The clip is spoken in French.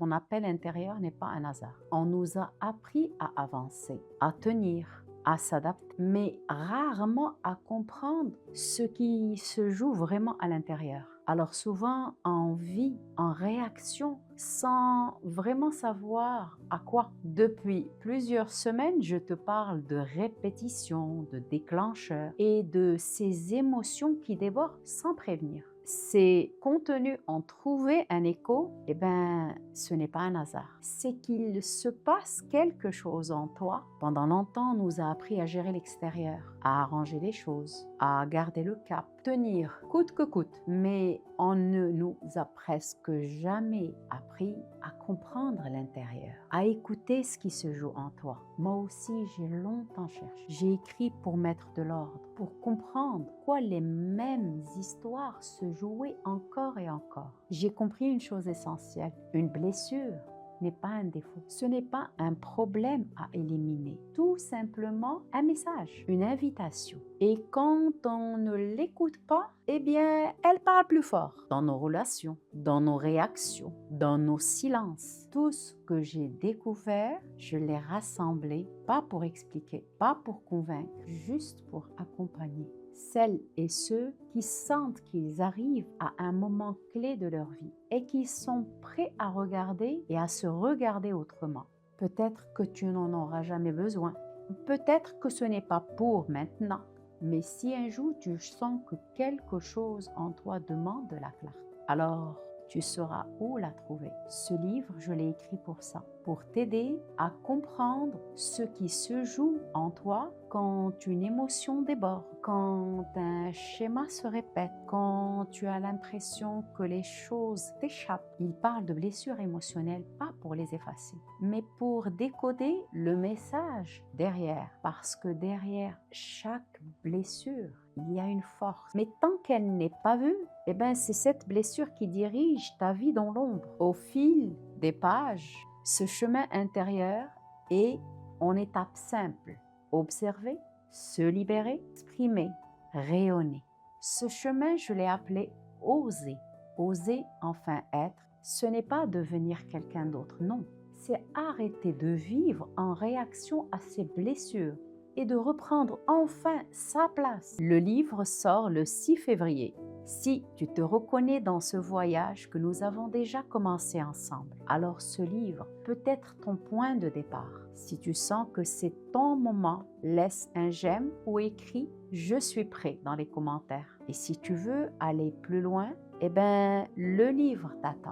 ton appel intérieur n'est pas un hasard. On nous a appris à avancer, à tenir, à s'adapter, mais rarement à comprendre ce qui se joue vraiment à l'intérieur. Alors souvent, en vie, en réaction, sans vraiment savoir à quoi. Depuis plusieurs semaines, je te parle de répétition, de déclencheurs et de ces émotions qui débordent sans prévenir. Ces contenus ont trouvé un écho, eh bien, ce n'est pas un hasard. C'est qu'il se passe quelque chose en toi. Pendant longtemps, on nous a appris à gérer l'extérieur, à arranger les choses, à garder le cap, tenir coûte que coûte. Mais on ne nous a presque jamais appris à comprendre l'intérieur, à écouter ce qui se joue en toi. Moi aussi, j'ai longtemps cherché. J'ai écrit pour mettre de l'ordre, pour comprendre pourquoi les mêmes histoires se jouaient encore et encore. J'ai compris une chose essentielle, une blessure n'est pas un défaut. Ce n'est pas un problème à éliminer. Tout simplement un message, une invitation. Et quand on ne l'écoute pas, eh bien, elle parle plus fort dans nos relations, dans nos réactions, dans nos silences. Tout ce que j'ai découvert, je l'ai rassemblé, pas pour expliquer, pas pour convaincre, juste pour accompagner celles et ceux qui sentent qu'ils arrivent à un moment clé de leur vie et qui sont prêts à regarder et à se regarder autrement. Peut-être que tu n'en auras jamais besoin. Peut-être que ce n'est pas pour maintenant. Mais si un jour tu sens que quelque chose en toi demande de la clarté, alors tu sauras où la trouver. Ce livre, je l'ai écrit pour ça, pour t'aider à comprendre ce qui se joue en toi quand une émotion déborde, quand un schéma se répète, quand tu as l'impression que les choses t'échappent. Il parle de blessures émotionnelles, pas pour les effacer, mais pour décoder le message derrière. Parce que derrière chaque blessure, il y a une force. Mais tant qu'elle n'est pas vue, eh ben c'est cette blessure qui dirige ta vie dans l'ombre. Au fil des pages, ce chemin intérieur est en étape simple. Observer, se libérer, exprimer, rayonner. Ce chemin, je l'ai appelé oser. Oser enfin être, ce n'est pas devenir quelqu'un d'autre, non. C'est arrêter de vivre en réaction à ces blessures et de reprendre enfin sa place. Le livre sort le 6 février. Si tu te reconnais dans ce voyage que nous avons déjà commencé ensemble, alors ce livre peut être ton point de départ. Si tu sens que c'est ton moment, laisse un j'aime ou écris « Je suis prêt » dans les commentaires. Et si tu veux aller plus loin, eh ben, le livre t'attend.